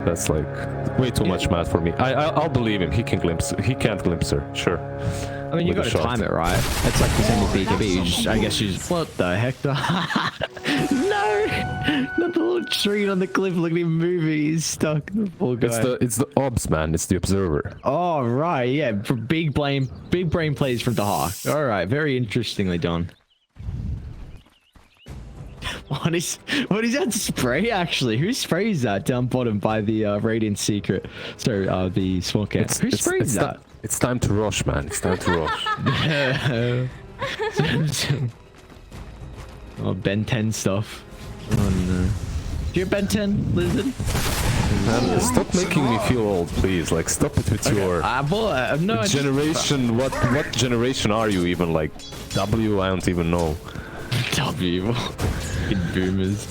That's like way too much math for me. I'll believe him. He can't glimpse her. Sure. I mean, you got to time it, right? It's like the same with BKB. You just, I guess you just... What the heck? No! Not the little tree on the cliff. Look at him moving. He's stuck. The poor guy. It's the obs, man. It's the observer. Oh, right. Yeah. For big brain plays from the Hawk. All right. Very interestingly done. What is that spray, actually? Who sprays that down bottom by the Radiant Secret? Sorry, the smoke can. Who sprays that? It's time to rush, man. It's time to rush. Oh, Ben 10 stuff. Oh, no. Do you Ben 10, Lizard? Man, stop making me feel old, please. Like, stop it with your no, generation. What generation are you even? Like, W? I don't even know. W. Boomers.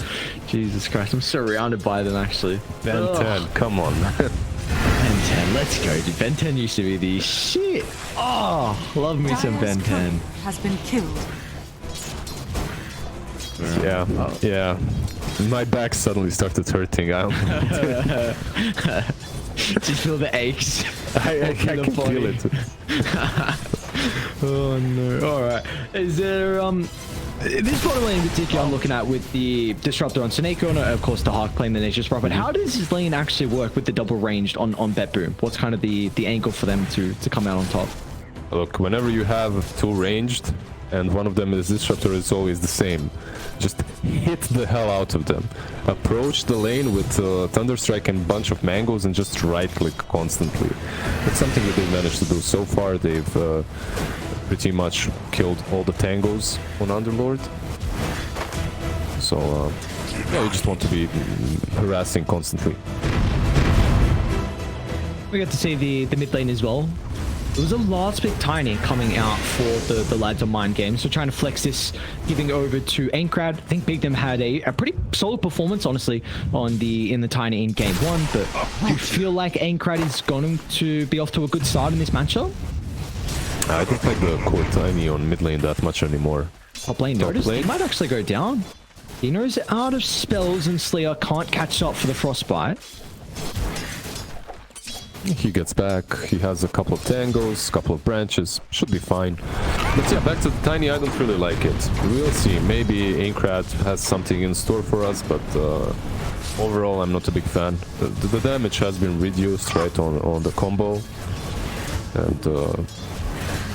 Jesus Christ, I'm surrounded by them, actually. Ben 10, come on. Ben 10, let's go, dude. Ben 10 used to be the shit. Oh, love me some Ben 10. Has been killed. Yeah, yeah. My back suddenly started hurting. I don't Did you feel the aches? I can feel it. Oh no. Alright. Is there this bottom lane in particular I'm looking at with the disruptor on Seneko and of course the Hawk playing the Nature's Prophet. How does this lane actually work with the double ranged on BetBoom? What's kind of the angle for them to come out on top? Look, whenever you have two ranged and one of them is disruptor, it's always the same. Just hit the hell out of them. Approach the lane with Thunderstrike and bunch of mangoes and just right click constantly. That's something that they've managed to do so far. They've pretty much killed all the tangos on Underlord. So yeah, you just want to be harassing constantly. We got to see the mid lane as well. There was a last pick Tiny coming out for the lads on Mind Games. So trying to flex this, giving over to Ankrad. I think Big Them had a pretty solid performance, honestly, in the Tiny in game one. But do you feel like Ankrad is going to be off to a good start in this matchup? I don't like the core Tiny on mid lane that much anymore. Top lane noticed he might actually go down. Dino's out of spells and Slayer can't catch up for the frostbite. He gets back, he has a couple of tangos, couple of branches, should be fine. But yeah, back to the Tiny, I don't really like it. We'll see, maybe Aincrad has something in store for us, but overall I'm not a big fan. The damage has been reduced right on the combo, and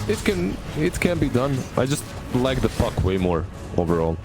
it can be done. I just like the puck way more overall.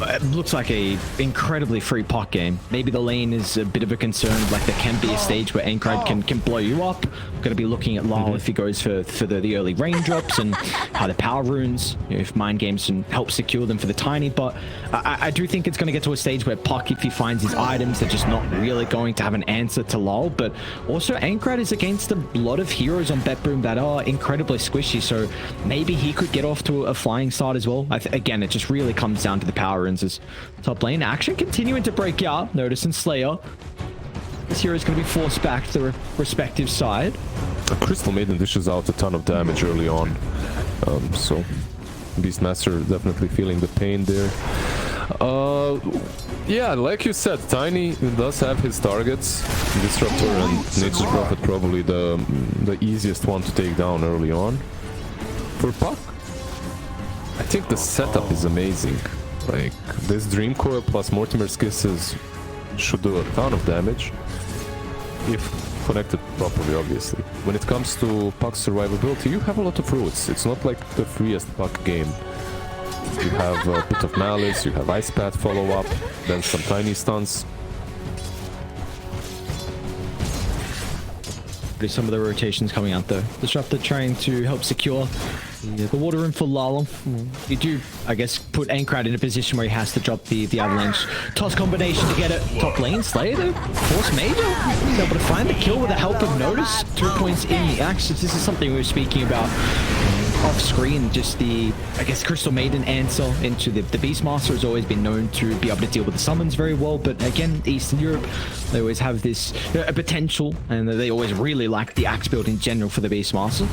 It looks like a incredibly free puck game. Maybe the lane is a bit of a concern. Like there can be a stage where Ankrad can blow you up. Going to be looking at Lyle if he goes for the early raindrops and how the power runes, if Mind Games can help secure them for the Tiny. But I do think it's going to get to a stage where Puck, if he finds his items, they're just not really going to have an answer to Lyle. But also Ankrad is against a lot of heroes on BetBoom that are incredibly squishy. So maybe he could get off to a flying start as well. Again, it just really comes down to the power runes. As top lane action continuing to break out. Notice in Slayer. This hero is going to be forced back to the respective side. Crystal Maiden dishes out a ton of damage early on. So Beastmaster definitely feeling the pain there. Yeah, like you said, Tiny does have his targets. Disruptor and Nature's Prophet probably the easiest one to take down early on. For Puck, I think the setup is amazing. Like, this Dream Coil plus Mortimer's Kisses should do a ton of damage, if connected properly, obviously. When it comes to Puck's survivability, you have a lot of roots. It's not like the freest Puck game. You have a bit of Malice, you have Ice Path follow-up, then some Tiny Stunts. There's some of the rotations coming out though. Disruptor trying to help secure the water room for Lalo. You do, I guess, put Ankrad in a position where he has to drop the avalanche. Toss combination to get it. Top lane, Slayer though. Force Major. He's able to find the kill with the help of Notice. 2 points in the action. This is something we were speaking about off screen. Just the, I guess, Crystal Maiden answer into the Beastmaster has always been known to be able to deal with the summons very well. But again, Eastern Europe, they always have this a potential, and they always really like the axe build in general for the Beastmaster.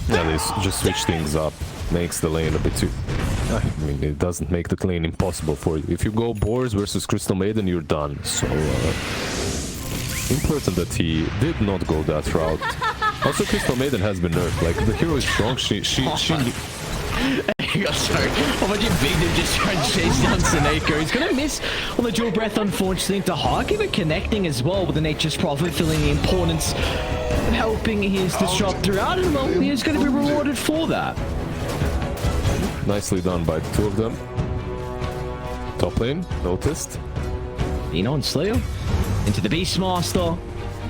Yeah, they just switch things up. Makes the lane a bit too... I mean, it doesn't make the lane impossible for you. If you go Boars versus Crystal Maiden, you're done. So, important that he did not go that route. Also, Crystal Maiden has been nerfed. Like, the hero is strong. She Sorry. Imagine Big Dude just trying to chase down Seneko. He's going to miss on the dual breath, unfortunately, into Hawk, even connecting as well with the Nature's Prophet, feeling the importance of helping his disrupt throughout, and well, he is going to be rewarded for that. Nicely done by the two of them. Top lane, noticed. Dino and Slayer into the Beastmaster.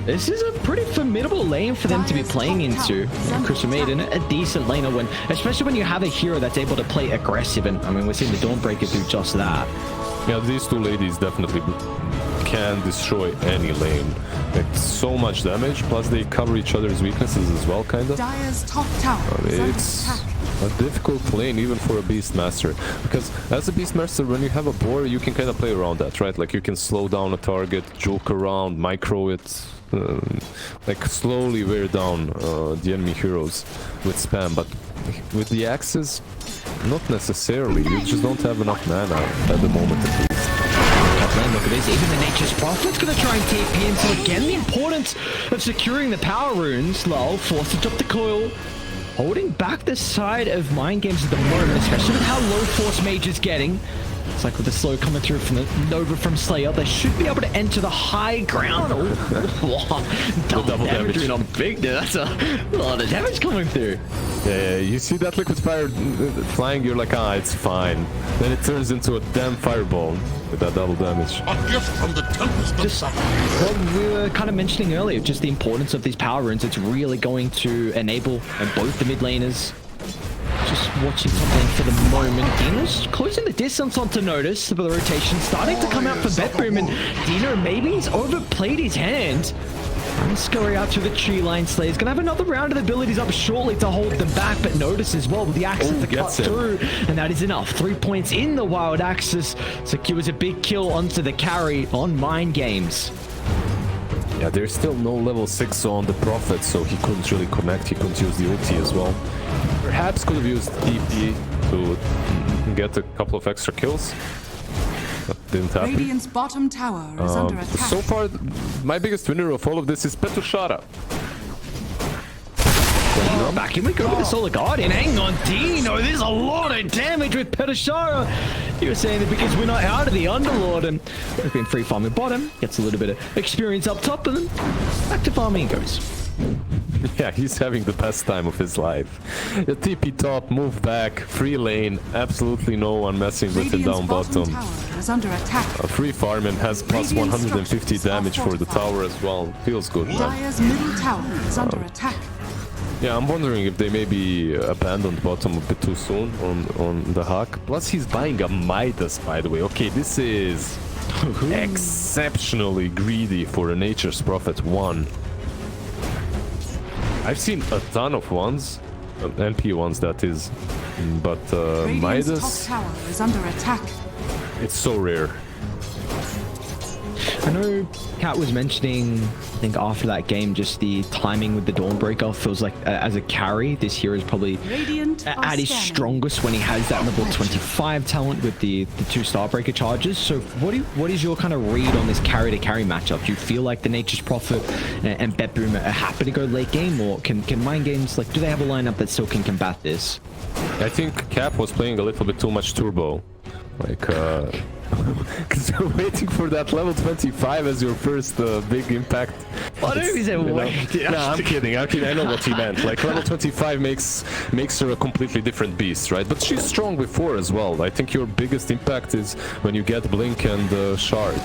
This is a pretty formidable lane for them to be playing into. Crystal Maiden, a decent laner, when, especially when you have a hero that's able to play aggressive. And I mean, we're seeing the Dawnbreaker do just that. Yeah, these two ladies definitely can destroy any lane. Like, so much damage, plus they cover each other's weaknesses as well, kind of. Dire's top tower It's a difficult lane even for a Beastmaster, because as a Beastmaster, when you have a boar, you can kind of play around that, right? Like, you can slow down a target, joke around, micro it, like slowly wear down the enemy heroes with spam. But with the axes, not necessarily. You just don't have enough mana at the moment, at least. Look at this, even the Nature's Prophet's going to try and TP in. So again, the importance of securing the power runes. Lol, forced to drop the coil. Holding back the side of Mind Games at the moment, especially with how low Force Mage is getting. It's like with the slow coming through from the Nova from Slayer, they should be able to enter the high ground. Double damage on Big Dude. That's a lot of damage coming through. Yeah, you see that liquid fire flying, you're like, ah, it's fine. Then it turns into a damn fireball with that double damage. A gift from the Tempest. Just what we were kind of mentioning earlier, just the importance of these power runes. It's really going to enable both the mid laners. Just watching something for the moment. Dino's closing the distance onto Notice, but the rotation starting to come out for BetBoom, and Dino maybe he's overplayed his hand. And scurry out to the tree line. Slayer's gonna have another round of the abilities up shortly to hold them back, but Notice as well with the Axis to cut through, and that is enough. 3 points in the Wild Axis secures a big kill onto the carry on Mind Games. Yeah, there's still no level 6 on the Prophet, so he couldn't really connect. He couldn't use the ulti as well. Perhaps could have used TP to get a couple of extra kills. That didn't happen. Radiant's bottom tower is under attack. So far, my biggest winner of all of this is Petushara. Back in we go with the Solar Guardian. Hang on, Dino. There's a lot of damage with Petushara. You were saying that because we're not out of the Underlord, and we've been free farming bottom, gets a little bit of experience up top, and then back to farming he goes. Yeah, he's having the best time of his life. The TP top, move back, free lane, absolutely no one messing with him down bottom. Is under attack. Free farming has plus 150 damage for the tower as well. Feels good, man. Dire's middle tower is under attack. Yeah, I'm wondering if they maybe abandoned bottom a bit too soon on the Hawk. Plus, he's buying a Midas, by the way. Okay, this is exceptionally greedy for a Nature's Prophet 1. I've seen a ton of ones, NP ones that is, but Midas, top tower is under attack. it's so rare. I know Kat was mentioning, I think after that game, just the timing with the Dawnbreaker feels like as a carry, this hero is probably at his strongest when he has that level 25 talent with the 2 Starbreaker charges. So what is your kind of read on this carry to carry matchup? Do you feel like the Nature's Prophet and BetBoom are happy to go late game, or can Mind Games, like, do they have a lineup that still can combat this? I think Cap was playing a little bit too much turbo. Like, because you're waiting for that level 25 as your first big impact. I know he said wait. No, I'm kidding. I know what he meant. Like, level 25 makes her a completely different beast, right? But she's strong before as well. I think your biggest impact is when you get Blink and Shard.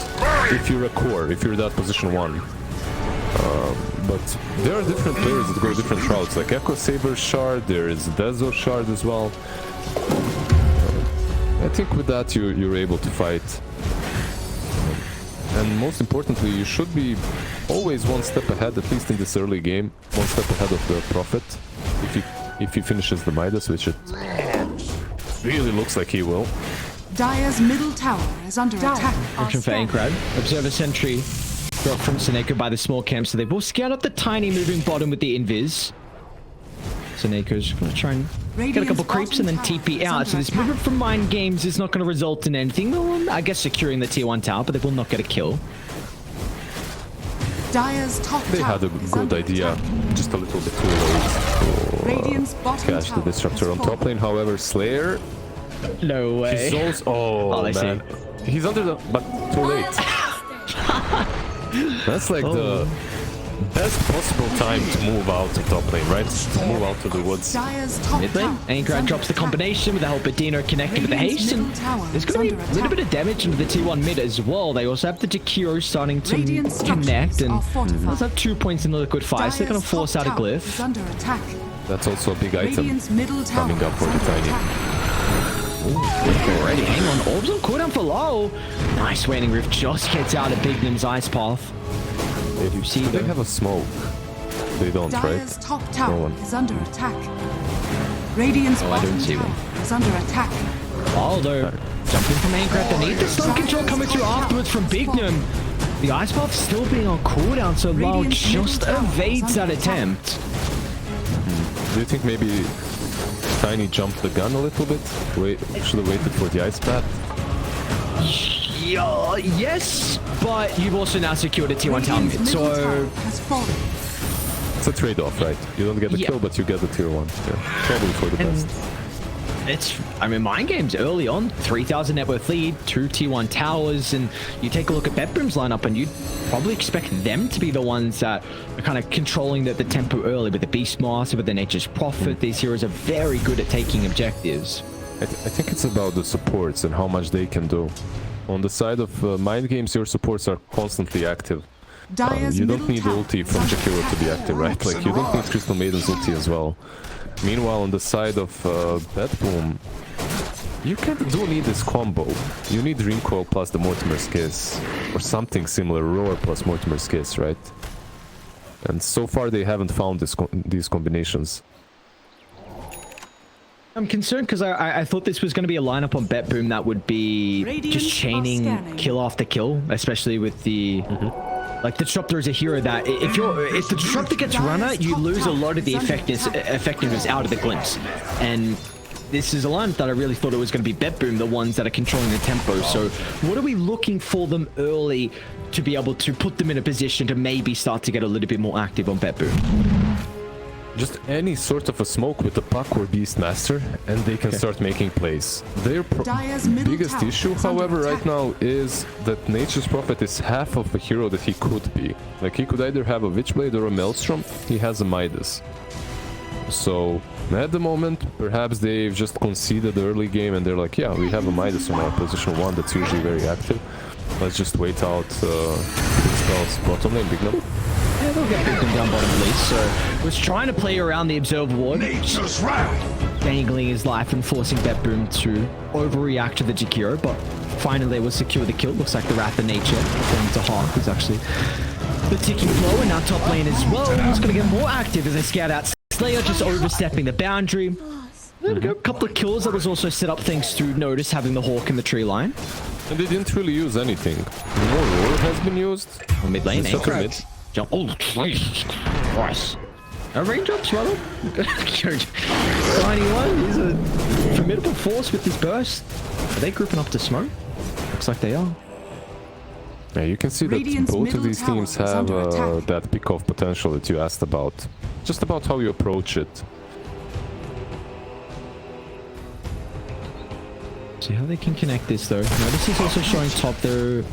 If you're a core, if you're that position 1. But there are different players that go different routes. Like Echo Saber Shard, there is Dezo Shard as well. I think with that you're able to fight. And most importantly, you should be always one step ahead, at least in this early game. One step ahead of the Prophet. If he finishes the Midas, which it really looks like he will. Dire's middle tower is under attack. Option for Ankrad. Observer Sentry dropped from Seneko by the small camp, so they will scout up the tiny moving bottom with the invis. Seneko's going to try and get a couple creeps and then TP out. So this movement from Mind Games is not going to result in anything. Well, I guess securing the tier 1 tower, but they will not get a kill. Dire's top They had a tower is good under idea, attack. just a little bit too late to Radiant's bottom catch the tower Disruptor has on top lane. However, Slayer, No way. he's also... Oh, I see. man. He's under the... But too late. That's like the best possible time to move out of top lane, right? To move out to the woods. Dire's top Mid lane, tower is Aincrad under drops the attack. combination with the help of Dino connecting with the Radiant's haste, and middle tower there's is going to be under a little bit attack. of damage into the T1 mid as well. They also have the Jakiro starting to Radiant connect, structures and are fortified. also have 2 points in the liquid fire, so they're going to Dire's force top out a tower is glyph. under attack. That's also a big item. Radiant's middle tower coming up is for the under Tiny. attack. Already, hang on, orbs on cooldown for low. Nice waning rift, just gets out of Big Nim's ice path. You see Do they them. have a smoke? They don't, Dire's right? top No tower one. is under attack. Radiant's Oh, I bottom don't see tower one. is under attack. Although, jumping from Aincrad, they need the stun control coming through afterwards from Big Nim. The ice path still being on cooldown, so Lao Radiant's just middle tower is evades that under attack. attempt. Do you think maybe Tiny jumped the gun a little bit? Should have waited for the ice path? Yeah, yes, but you've also now secured a T1 tower Radiant's mid, middle so tower has fallen. It's a trade-off, right? You don't get the Yeah. kill, but you get the tier 1. Yeah, probably for the best. I mean, mind games early on, 3,000 net worth lead, 2 T1 towers, and you take a look at BetBoom's lineup, and you'd probably expect them to be the ones that are kind of controlling the tempo early with the Beastmaster, with the Nature's Prophet. These heroes are very good at taking objectives. I think it's about the supports and how much they can do. On the side of mind games, your supports are constantly active. Dire's You don't middle need tower ulti is from under Jakiro to be attack. active, right? Like, you don't need Crystal Maiden's ulti as well. Meanwhile, on the side of BetBoom, you do need this combo. You need Recoil plus the Mortimer's Kiss, or something similar, Roar plus Mortimer's Kiss, right? And so far they haven't found these combinations. I'm concerned because I thought this was going to be a lineup on BetBoom that would be Radiant just are chaining scanning. kill after kill, especially with the... Like, the Disruptor is a hero that if the Disruptor gets runner, you lose a lot of the effectiveness out of the glimpse. And this is a lineup that I really thought it was going to be BetBoom, the ones that are controlling the tempo. So what are we looking for them early to be able to put them in a position to maybe start to get a little bit more active on BetBoom? Just any sort of a smoke with the Puck or Beastmaster, and they can start making plays. Their Dire's middle biggest tower issue, is under however, right attack. now is that Nature's Prophet is half of a hero that he could be. Like, he could either have a Witchblade or a Maelstrom. He has a Midas. So, at the moment, perhaps they've just conceded the early game and they're like, yeah, we have a Midas on our position 1 that's usually very active. Let's just wait out spells bottom lane, Big Nim. Yeah, they'll get Big Nim down bottom at least. So was trying to play around the Observer Ward, dangling his life and forcing BetBoom to overreact to the Jakiro, but finally they will secure the kill. Looks like the Wrath of Nature, according to Hawk, who's actually the ticking blow, and now top lane as well. Who's going to get more active as they scout out Slayer, just overstepping the boundary. There we go, a couple of kills. That was also set up thanks to Notice having the Hawk in the tree line. And they didn't really use anything. More Roar has been used. On mid lane, Sucker Aincrad. mid. Jump. Oh, Jesus Christ. A raindrops, rather. Tiny one. He's a formidable force with this burst. Are they grouping up to smoke? Looks like they are. Yeah, you can see that Radiant's both of middle these tower teams is have under attack. that pick-off potential that you asked about. Just about how you approach it. See how they can connect this though. Notice is also showing top. They're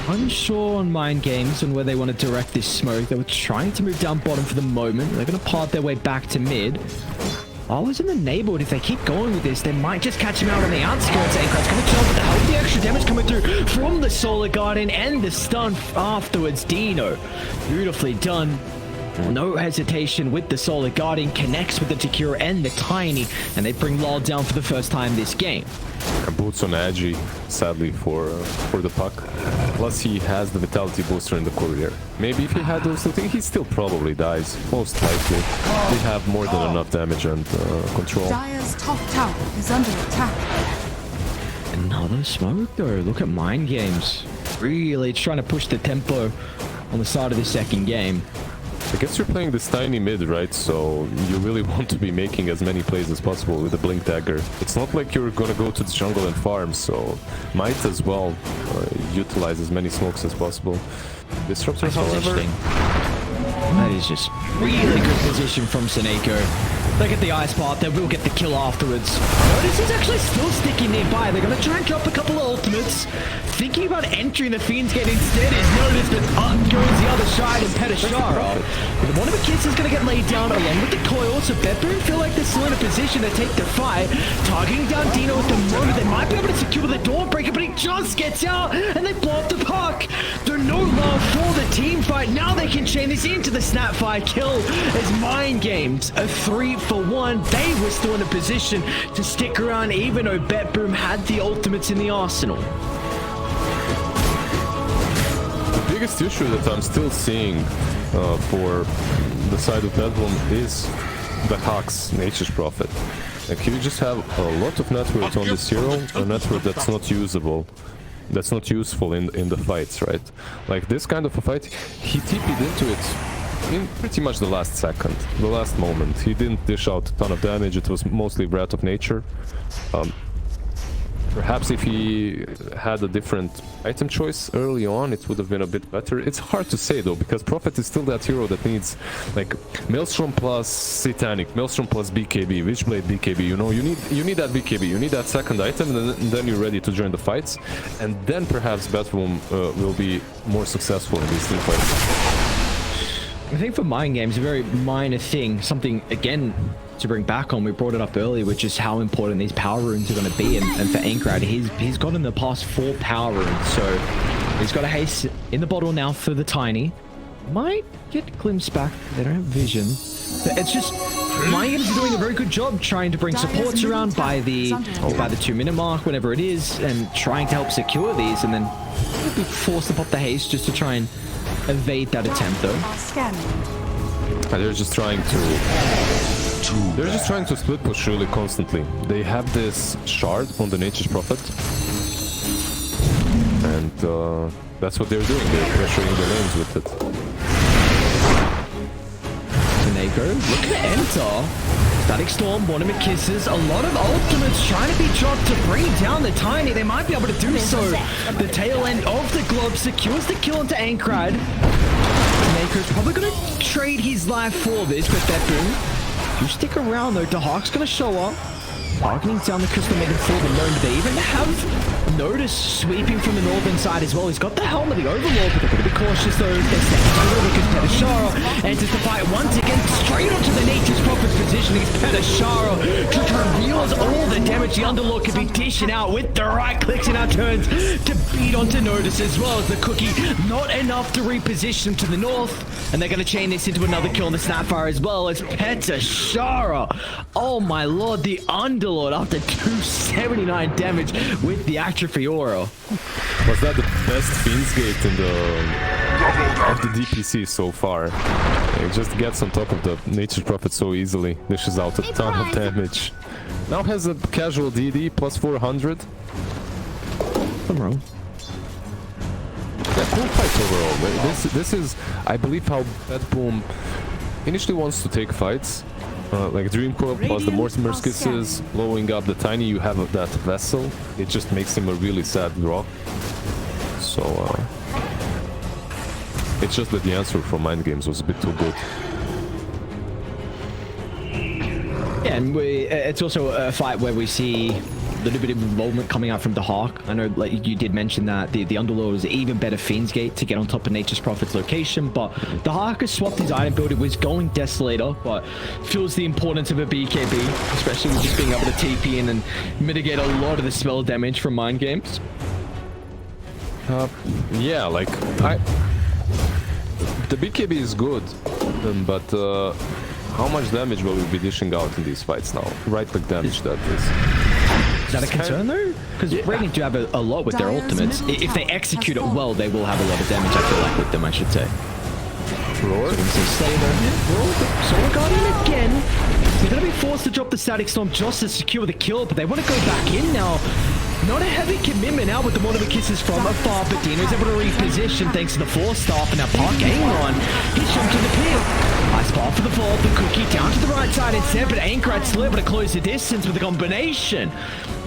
unsure on mind games and where they want to direct this smoke. They were trying to move down bottom for the moment. They're going to part their way back to mid. Always in the neighborhood. If they keep going with this, they might just catch him out on the outskirts. Aincrad's going to kill, but the help, the extra damage coming through from the Solar Guardian and the stun afterwards. Dino, beautifully done. No hesitation with the Solar Guardian, connects with the Jakiro and the Tiny, and they bring Lol down for the first time this game. Boots on Agi, sadly for the Puck. Plus he has the Vitality Booster in the courier. Maybe if he had those two things, he still probably dies. Most likely. They have more than enough damage and control. Dire's top tower is under attack. Another smoke though. Look at mind games. Really trying to push the tempo on the side of the second game. I guess you're playing this tiny mid, right? So you really want to be making as many plays as possible with the Blink Dagger. It's not like you're gonna go to the jungle and farm, so might as well utilize as many smokes as possible. Disruptor, however... That is just really good position from Seneko. They get the ice part, they will get the kill afterwards. Notice he's actually still sticking nearby. They're going to try and drop a couple of ultimates. Thinking about entering the Fiend's Gate instead is Notice, but up goes the other side and Petashara. But one of the kids is going to get laid down along with the coil, so BetBoom feel like they're still in a position to take the fight. Targeting down Dino at the moment. They might be able to secure the Dawnbreaker, but he just gets out and they blow up the puck. There's no love for the team fight. Now they can chain this into the Snapfire kill as Mind Games a 3-for-1. They were still in a position to stick around even though BetBoom had the ultimates in the arsenal. The biggest issue that I'm still seeing for the side of BetBoom is the Hawk's Nature's Prophet. Like, you just have a lot of network on this hero, a network that's not usable. That's not useful in the fights, right? Like this kind of a fight, he TP'd into it in pretty much the last second, the last moment. He didn't dish out a ton of damage. It was mostly Wrath of Nature. Perhaps if he had a different item choice early on, it would have been a bit better. It's hard to say though, because Prophet is still that hero that needs like Maelstrom plus Satanic, Maelstrom plus BKB, Witchblade BKB. You know, you need that BKB, you need that second item, and then you're ready to join the fights, and then perhaps BetBoom will be more successful in these team fights. I think for Mind Games, a very minor thing, something again to bring back on, we brought it up earlier, which is how important these power runes are going to be. And for Ankrad, he's gotten the past 4 power runes, so he's got a haste in the bottle now for the Tiny. Might get glimpsed back, they don't have vision. But it's just, Mind Games is doing a very good job trying to bring supports around by the 2-minute mark, whenever it is, and trying to help secure these, and then they'll be forced to pop the haste just to try and evade that attempt though. They're just trying to split push really constantly. They have this shard on the Nature's Prophet, and that's what they're doing. They're pressuring the lanes with it. Seneko, look at enter. Static Storm, one of the kisses, a lot of ultimates trying to be dropped to bring down the Tiny. They might be able to do so. The tail end of the globe secures the kill into Ankrad. Seneko's probably going to trade his life for this, but BetBoom, you stick around though. Dahak's going to show up. Targeting down the Crystal Maiden for the gnome. They even have Notice sweeping from the northern side as well. He's got the helm of the Overlord, but they're going to be cautious though. They're stepping over because Petashara enters the fight once again straight onto the Nature's Prophet's positioning. Petashara just reveals all the damage the Underlord could be dishing out with the right clicks and out turns to beat onto Notice as well as the Cookie. Not enough to reposition to the north, and they're going to chain this into another kill on the Snapfire as well as Petashara. Oh my lord, the Underlord after 279 damage with the Atrophy Aura. Was that the best Fiend's Gate in of the DPC so far? It just gets on top of the Nature's Prophet so easily. Dishes out a ton of damage. Now has a casual DD plus 400. I'm wrong. Yeah, cool fight overall. This is, I believe, how BetBoom initially wants to take fights. Like Dream Coil plus the Mortimer's Kisses, blowing up the Tiny, you have that Vessel. It just makes him a really sad draw. So, it's just that the answer from Mind Games was a bit too good. Yeah, and it's also a fight where we see a little bit of involvement coming out from the Hawk. I know, like you did mention that the Underlord was even better Fiend's Gate to get on top of Nature's Prophet's location, but the Hawk has swapped his item build. It was going Desolator, but feels the importance of a BKB, especially with just being able to TP in and mitigate a lot of the spell damage from Mind Games. Yeah, like the BKB is good, but how much damage will we be dishing out in these fights now? Right-click damage, that is. Is that a concern though? Because Radiant do have a lot with their ultimates. If they execute it well, they will have a lot of damage, I feel like, with them, I should say. Roar? Solar Guardian again. They're going to be forced to drop the Static Storm just to secure the kill, but they want to go back in now. Not a heavy commitment now with the Mortimer Kisses from afar, but Dino's able to reposition thanks to the 4-star, and now Park Angron. He's Nice jump to the pit. Nice spot for the fall. The cookie down to the right side instead, but Aincrad still able to close the distance with a combination.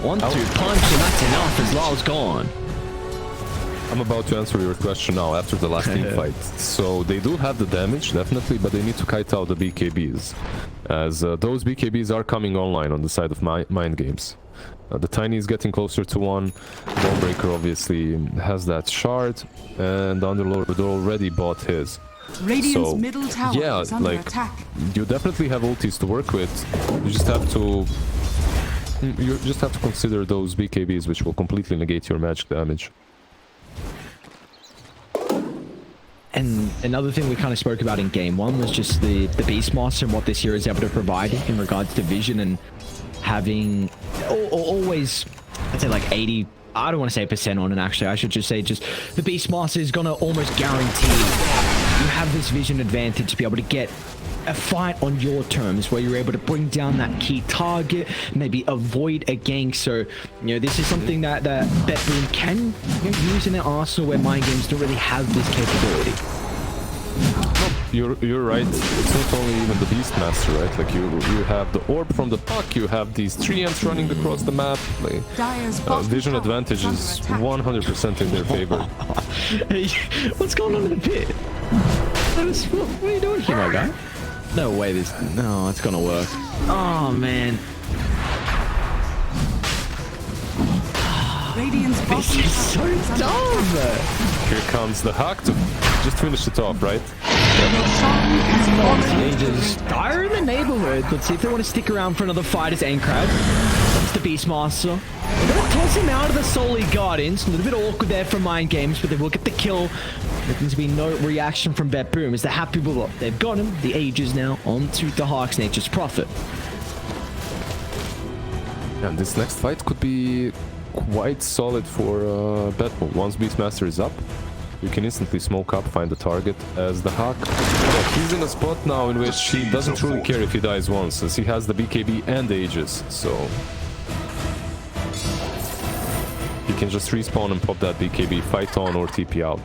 1-2 punch, and that's enough as Lal's gone. I'm about to answer your question now after the last team fight. So they do have the damage, definitely, but they need to kite out the BKBs. As those BKBs are coming online on the side of Mind Games. The Tiny is getting closer to one. Dawnbreaker obviously has that shard, and Underlord already bought his. Radiant's So, middle tower yeah, is under like, attack. you definitely have ultis to work with. You just have to... You just have to consider those BKBs, which will completely negate your magic damage. And another thing we kind of spoke about in game one was just the Beastmaster and what this hero is able to provide in regards to vision and having always, I'd say like 80, I don't want to say percent on it actually, I should just say just the Beastmaster is going to almost guarantee you have this vision advantage to be able to get a fight on your terms where you're able to bring down that key target, maybe avoid a gank. So, you know, this is something that BetBoom can use in their arsenal where Mind Games don't really have this capability. You're right. It's not only even the Beastmaster, right? Like you have the orb from the puck, you have these treants running across the map. Like, vision advantage is 100% in their favor. Hey, what's going on in the pit? What are you doing here, my guy? No way no, it's gonna work. Oh man. This is so dumb. Here comes the hack to just finish it off, right? Teenagers are in the neighborhood. Let's see if they want to stick around for another fight as Aincrad. That's the Beastmaster. They're gonna toss him out of the Solely Guardians. A little bit awkward there from Mind Games, but they will get the kill. There seems to be no reaction from BetBoom as they're happy with what they've got him. The Ages now onto the Hawks Nature's Prophet. And this next fight could be quite solid for BetBoom. Once Beastmaster is up, you can instantly smoke up, find the target. As the Hawk, he's in a spot now in which he doesn't really care if he dies once, as he has the BKB and the Aegis, so he can just respawn and pop that BKB, fight on or TP out.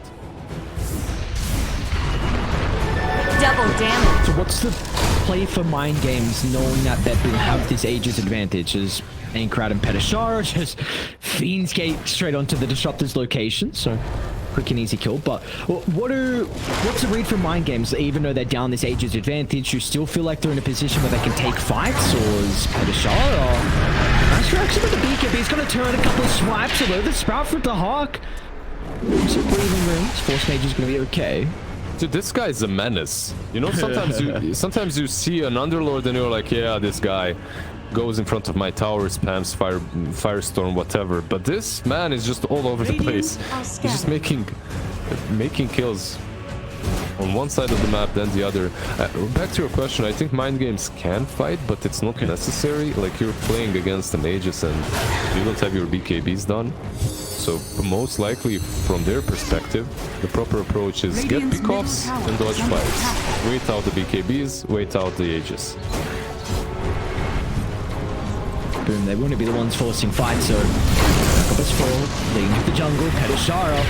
Double damage. So what's the play for Mind Games knowing that BetBoom have this Aegis advantage as Aincrad and Petashara just Fiends Gate straight onto the Disruptor's location, so quick and easy kill. But what's the read from Mind Games? Even though they're down this Aegis advantage, you still feel like they're in a position where they can take fights, or is Petashara nice reaction with the BKB? He's going to turn a couple of swipes although the Sprout with the Hawk. Some breathing rooms. Force Mage is going to be okay. Dude, this guy is a menace. You know, sometimes you see an Underlord and you're like, yeah, this guy goes in front of my tower, spams firestorm, whatever. But this man is just all over the place. He's just making kills on one side of the map, then the other. Back to your question, I think Mind Games can fight, but it's not necessary. Like, you're playing against an Aegis and you don't have your BKBs done. So most likely, from their perspective, the proper approach is get pickoffs and dodge fights. Wait out the BKBs, wait out the Aegis. Boom, they wouldn't be the ones forcing fights, so Jacobus fall, leading to the jungle, Petashara.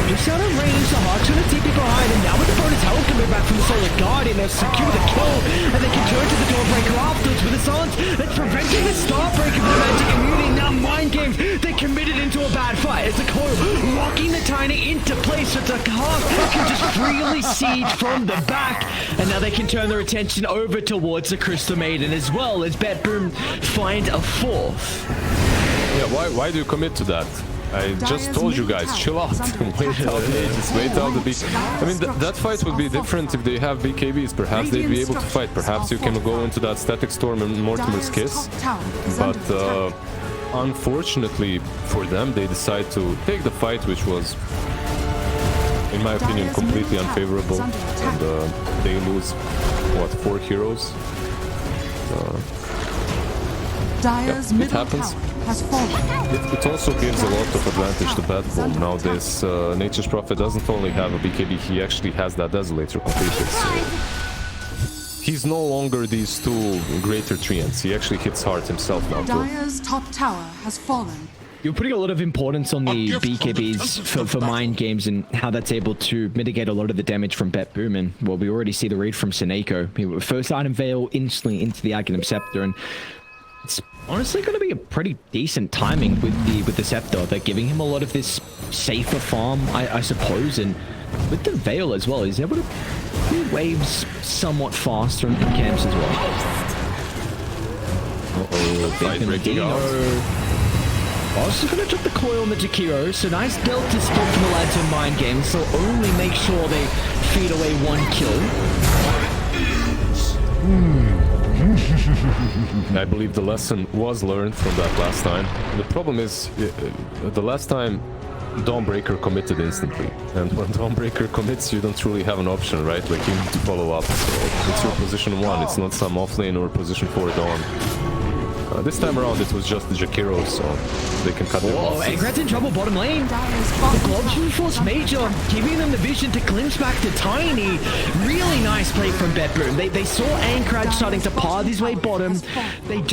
Just out of range, the Hawks going to TP behind, and now with the bonus health coming back from the Solar Guardian, they'll secure the kill, and they can turn to the Dawnbreaker afterwards with the silence that's preventing the Starbreaker from the Magic Immunity. Now Mind Games, they committed into a bad fight as the coil locking the Tiny into place so the Hawks can just freely siege from the back, and now they can turn their attention over towards the Crystal Maiden as well as BetBoom find a fourth. Yeah, why do you commit to that? I just told you guys, chill out. Wait out the Aegis, wait out the BKBs. I mean, that fight would be different if they have BKBs. Perhaps they'd be able to fight. Perhaps you can go into that Static Storm and Mortimer's Kiss. But unfortunately for them, they decide to take the fight, which was, in my opinion, completely unfavorable. And they lose, what, 4 heroes? Yeah, it happens. It also gives a lot of advantage to BetBoom. Now this Nature's Prophet doesn't only have a BKB, he actually has that Desolator completed. So he's no longer these two greater treants. He actually hits hard himself now too. Dire's top tower has fallen. You're putting a lot of importance on the BKBs for mind games and how that's able to mitigate a lot of the damage from BetBoom. And well, we already see the read from Seneko. First item Veil instantly into the Aghanim Scepter, and it's honestly going to be a pretty decent timing with the Scepter. They're giving him a lot of this safer farm, I suppose, and with the Veil as well, he's able to do waves somewhat faster in camps as well. Fight breaking out. Also going to drop the coil on the Jakiro, so nice delta spot from the lads in mind games, so only make sure they feed away one kill. I believe the lesson was learned from that last time. The problem is, the last time Dawnbreaker committed instantly, and when Dawnbreaker commits, you don't really have an option, right? Like, you need to follow up. So it's your position 1, it's not some offlane or position 4 Dawn. This time around, it was just the Jakiro, so they can cut their losses. Oh, Ankrad's in trouble bottom lane. The Globes reinforce Major, giving them the vision to glimpse back to Tiny. Really nice play from BetBoom. They saw Ankrad starting to path his way bottom.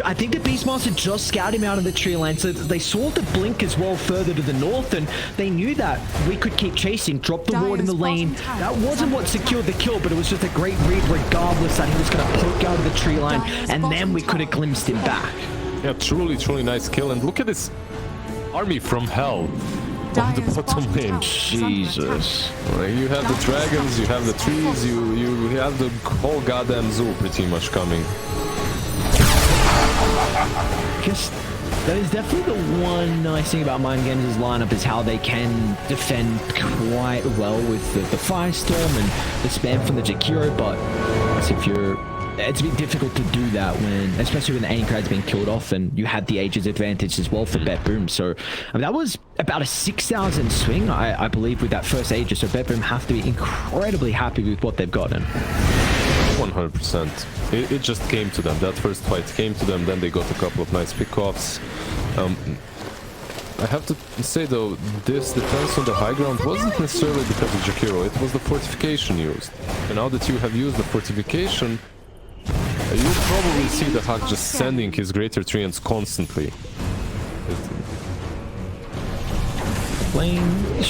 I think the Beastmaster just scouted him out of the tree line, so they saw the blink as well further to the north, and they knew that we could keep chasing, drop the ward in the lane. That wasn't what secured the kill, but it was just a great read regardless that he was going to poke out of the tree line, and then we could have glimpsed him back. Yeah, truly nice kill. And look at this army from hell on the bottom lane. Jesus. You have the dragons, you have the trees, you have the whole goddamn zoo pretty much coming. I guess that is definitely the one nice thing about Mind Games' lineup is how they can defend quite well with the Firestorm and the spam from the Jakiro, but if you're... It's a bit difficult to do that when, especially when the Aincrad's been killed off, and you had the Aegis advantage as well for BetBoom. So I mean, that was about a 6,000 swing, I believe, with that first Aegis. So BetBoom have to be incredibly happy with what they've gotten. 100%. It just came to them. That first fight came to them. Then they got a couple of nice pickoffs. I have to say though, this defense on the high ground wasn't necessarily because of Jakiro. It was the fortification used. And now that you have used the fortification, you'll probably see the Hawk just sending his greater treants constantly. Lane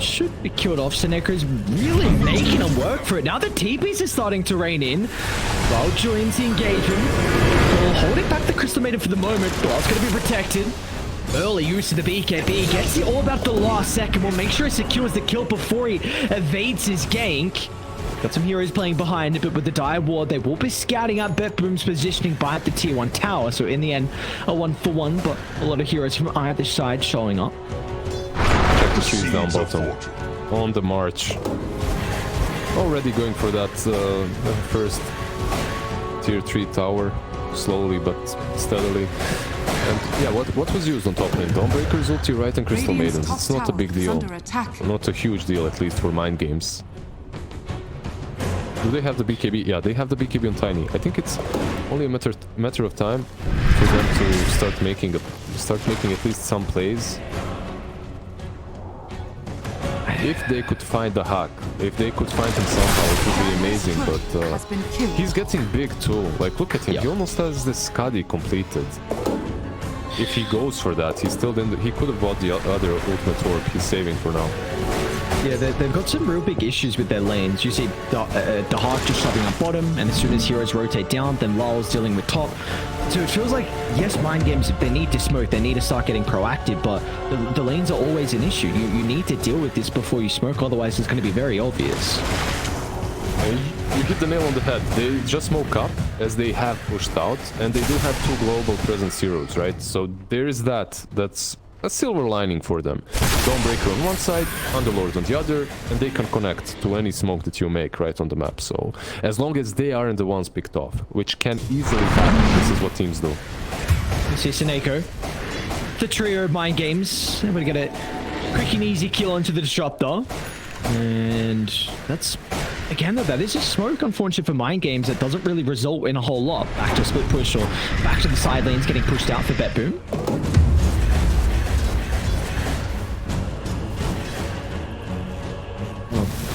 should be killed off. Seneca's really making him work for it. Now the TPs are starting to rain in. Val joins the engagement. Well, holding back the Crystal Maiden for the moment. Ball's going to be protected. Early use of the BKB. Gets it all about the last second. Will make sure he secures the kill before he evades his gank. Got some heroes playing behind it, but with the Dire Ward, they will be scouting out BetBoom's positioning by the tier 1 tower. So in the end, a 1-for-1, but a lot of heroes from either side showing up. Check the trees down bottom. On the march. Already going for that first tier 3 tower. Slowly but steadily. And yeah, what was used on top lane? Dawnbreaker's ulti, right, and Crystal Maidens. It's not a big deal. Not a huge deal, at least for mind games. Do they have the BKB? Yeah, they have the BKB on Tiny. I think it's only a matter of time for them to start making at least some plays. If they could find the hack, if they could find him somehow, it would be amazing. But he's getting big too. Like, look at him. Yep. He almost has this Skadi completed. If he goes for that, he could have bought the other ultimate orb. He's saving for now. Yeah, they've got some real big issues with their lanes. You see the Hawk just shoving up bottom, and as soon as heroes rotate down, then Lal's dealing with top. So it feels like, yes, mind games, if they need to smoke, they need to start getting proactive, but the lanes are always an issue. You need to deal with this before you smoke, otherwise it's going to be very obvious. You hit the nail on the head. They just smoke up as they have pushed out, and they do have 2 global presence heroes, right? So there is that. That's a silver lining for them. Dawnbreaker on one side, Underlord on the other, and they can connect to any smoke that you make right on the map. So as long as they aren't the ones picked off, which can easily happen, this is what teams do. You see Seneko, the trio of mind games. I'm gonna get a quick and easy kill onto the disruptor, and that's again though, that is just smoke, unfortunately for mind games. That doesn't really result in a whole lot. Back to a split push or back to the side lanes getting pushed out for BetBoom.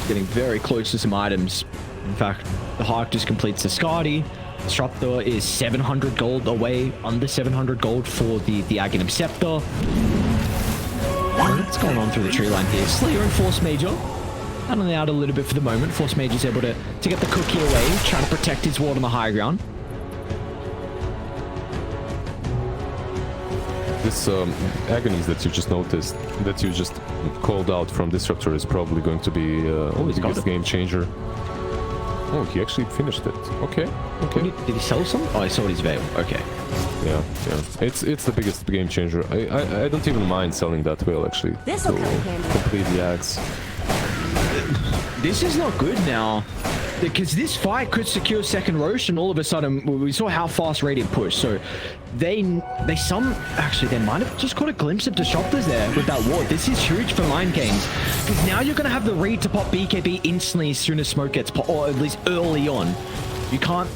Getting very close to some items. In fact, the Hawk just completes the Skadi. Disruptor is 700 gold away, under 700 gold for the Aghanim Scepter. What's going on through the tree line here? Slayer and Force Major. Out on the out a little bit for the moment. Force Major's able to get the cookie away, trying to protect his ward on the high ground. This agonies that you just noticed, that you just called out from Disruptor is probably going to be the biggest game changer. Oh, he actually finished it. Okay, okay. Did he sell some? Oh, I sold his veil. Okay. Yeah, yeah. It's the biggest game changer. I don't even mind selling that veil actually. This'll come in handy. Complete the axe. This is not good now, because this fight could secure second Roche, and all of a sudden we saw how fast Radiant pushed. So they might have just caught a glimpse of Disruptors there with that ward. This is huge for Mind Games, because now you're going to have the read to pop BKB instantly as soon as smoke gets pop, or at least early on. You can't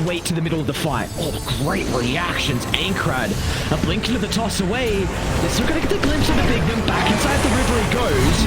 wait to the middle of the fight. Oh, great reactions. Ankrad, a blink into the toss away. They're still going to get the glimpse of the big them. Back inside the river he goes.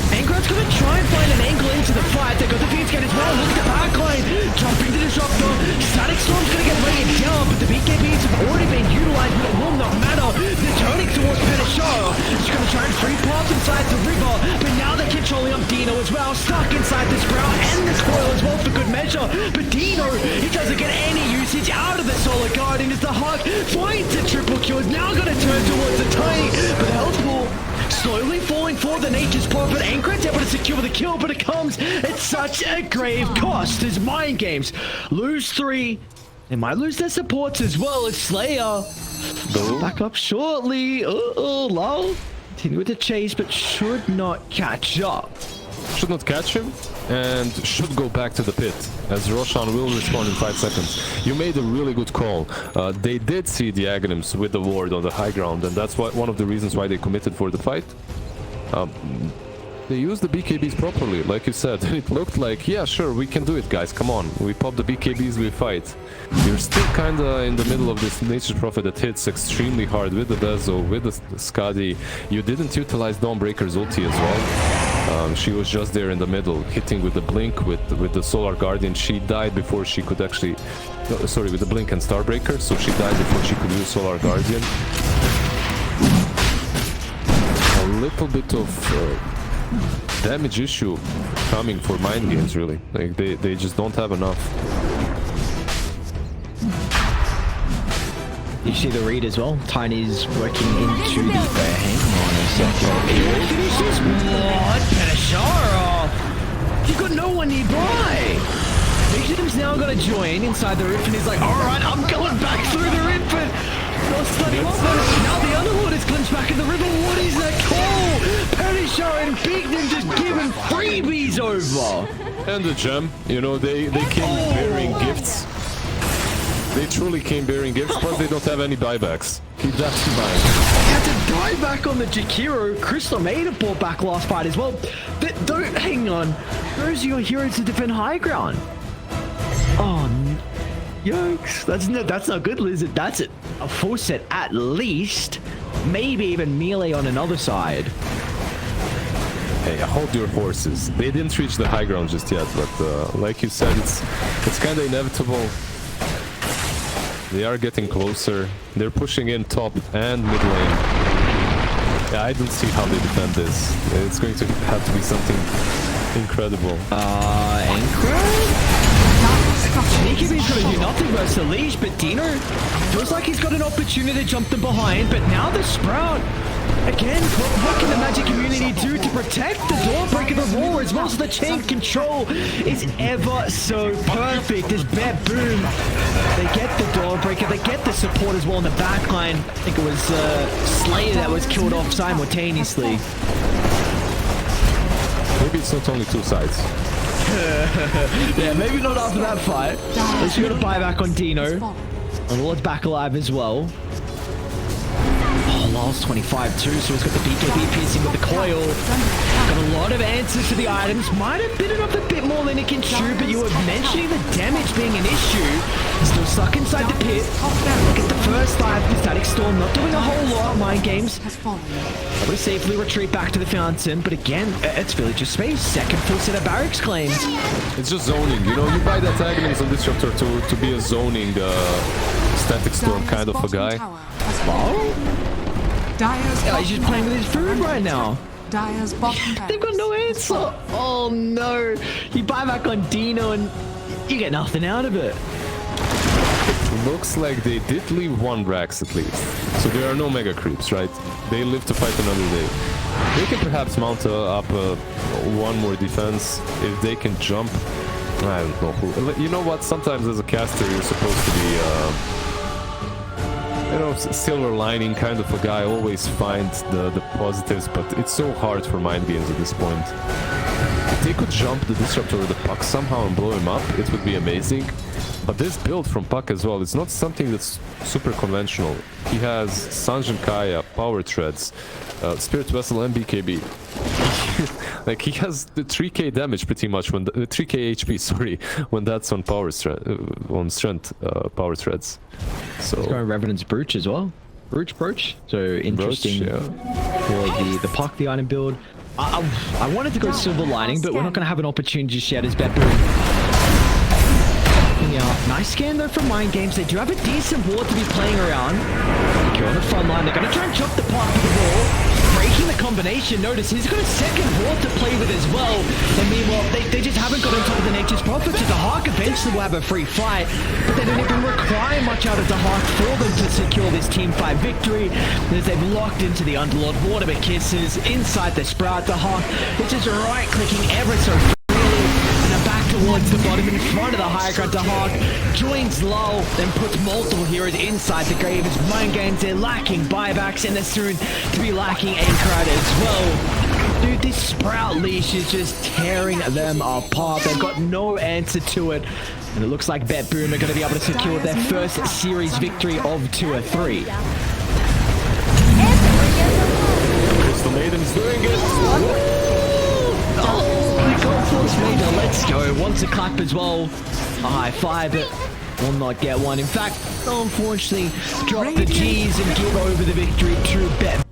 Ankrad's going to try and find an angle into the fight. They got the Phoenix Gate as well. Look at the backline. Jumping to Disruptor. Static Storm's going to get rated down, but the BKBs have already been utilized, but it will not matter. They're turning towards Penishar. He's going to try and free pass inside the river, but now they're controlling up Dino as well. Stuck inside the Sprout and the Spoil as well for good measure. But Dino, he doesn't get any usage out of the Solar Guardian as the Hawk finds a triple kill. Is now going to turn towards the Tiny, but health pool slowly falling for the Nature's Prophet. Ankrad's able to secure the kill, but it comes at such a grave cost as Mind Games lose 3. They might lose their supports as well as Slayer. Back up shortly. Lol. Continue with the chase, but should not catch up. Should not catch him, and should go back to the pit, as Roshan will respond in 5 seconds. You made a really good call. They did see the Aghanims with the ward on the high ground, and that's one of the reasons why they committed for the fight. They used the BKBs properly, like you said. It looked like, yeah, sure, we can do it, guys. Come on, we pop the BKBs, we fight. You're still kinda in the middle of this Nature's Prophet that hits extremely hard with the Dezo, with the Skadi. You didn't utilize Dawnbreaker's ulti as well. She was just there in the middle, hitting with the blink, with the Solar Guardian. She died before she could actually... sorry, with the blink and Starbreaker, so she died before she could use Solar Guardian. A little bit of... damage issue coming for Mind Games, really. Like they just don't have enough. You see the read as well. Tiny's working into the hang on a second. Finishes what? Penishara! You got no one nearby. Victim's now got to join inside the rip, and he's like, alright, I'm going back through the rip, but no study what? Now the Underlord is clinched back in the river. What is that call? Penishara and Bigden just giving freebies over. And the gem, you know, they came bearing gifts. They truly came bearing gifts, plus they don't have any buybacks. Keep that in mind. Had to buyback on the Jakiro. Crystal made a bought back last fight as well. But don't hang on. Those are your heroes to defend high ground. Oh, yikes. That's not good, Lizard. That's it. A full set at least. Maybe even melee on another side. Hey, hold your horses. They didn't reach the high ground just yet, but like you said, it's kind of inevitable. They are getting closer. They're pushing in top and mid lane. Yeah, I don't see how they defend this. It's going to have to be something incredible. Anchor? Sneaky Bean's gonna do nothing versus the leash, but Dino feels like he's got an opportunity to jump them behind, but now the Sprout. Again, what can the Magic community do to protect the Dawnbreaker, the Roar, as well as the chain control is ever so perfect as BetBoom. They get the Dawnbreaker, they get the support as well in the backline. I think it was Slayer that was killed off simultaneously. Maybe it's not only two sides. Yeah, maybe not after that fight. At least you got to buy back on Dino. And Lord's back alive as well. Oh, Lyle's 25 too, so he's got the BKB piercing with the coil. Got a lot of answers for the items. Might have bitten off a bit more than he can chew, but you were mentioning the damage being an issue. Still stuck inside the pit. Look at the first life. Static Storm not doing a whole lot. Mind games. Able to safely retreat back to the fountain, but again, it's Village of Space. Second full set of barracks claims. It's just zoning, you know, you buy that Agnes on Disruptor to be a zoning Static Storm kind of a guy. Yeah, he's just playing with his food right now. Dire's bottom They've got no answer. Oh no. You buy back on Dino and you get nothing out of it. Looks like they did leave one Rax at least. So there are no mega creeps, right? They live to fight another day. They can perhaps mount up one more defense if they can jump. I don't know who. You know what? Sometimes as a caster you're supposed to be, you know, silver lining kind of a guy. Always find the positives, but it's so hard for mind games at this point. If they could jump the Disruptor or the Puck somehow and blow him up, it would be amazing. But this build from Puck as well, it's not something that's super conventional. He has Sanjin Kaya, Power Treads, Spirit Vessel and BKB. Like he has the 3k damage pretty much when 3k HP, sorry, when that's on power on strength power threads. So he's going Revenant's Brooch as well. Brooch. So interesting for the Puck, the item build. I wanted to go Silver Lining, but we're not going to have an opportunity just yet as BetBoom. Yeah, nice scan though from Mind Games. They do have a decent ward to be playing around. Go on the front line. They're going to try and chop the Puck to the wall. Breaking the combination. Notice he's got a second ward to play with as well. And meanwhile, they just haven't got on top of the Nature's Prophet. So the Hawk eventually will have a free fight. But they don't even require much out of the Hawk for them to secure this team fight victory. As they've locked into the Underlord. Water kisses inside the Sprout. The Hawk is just right-clicking ever so towards the bottom in front of the high ground. The Hawk joins low, then puts multiple heroes inside the grave. As Mind Games, they're lacking buybacks and they're soon to be lacking Anchorite as well. Dude, this Sprout leash is just tearing them apart. They've got no answer to it. And it looks like BetBoom are going to be able to secure their first series victory of 2 or 3. Crystal Maiden's doing it. Major, let's go. Wants a clap as well. A high five, but will not get one. In fact, unfortunately, drop the G's and give over the victory to Bet.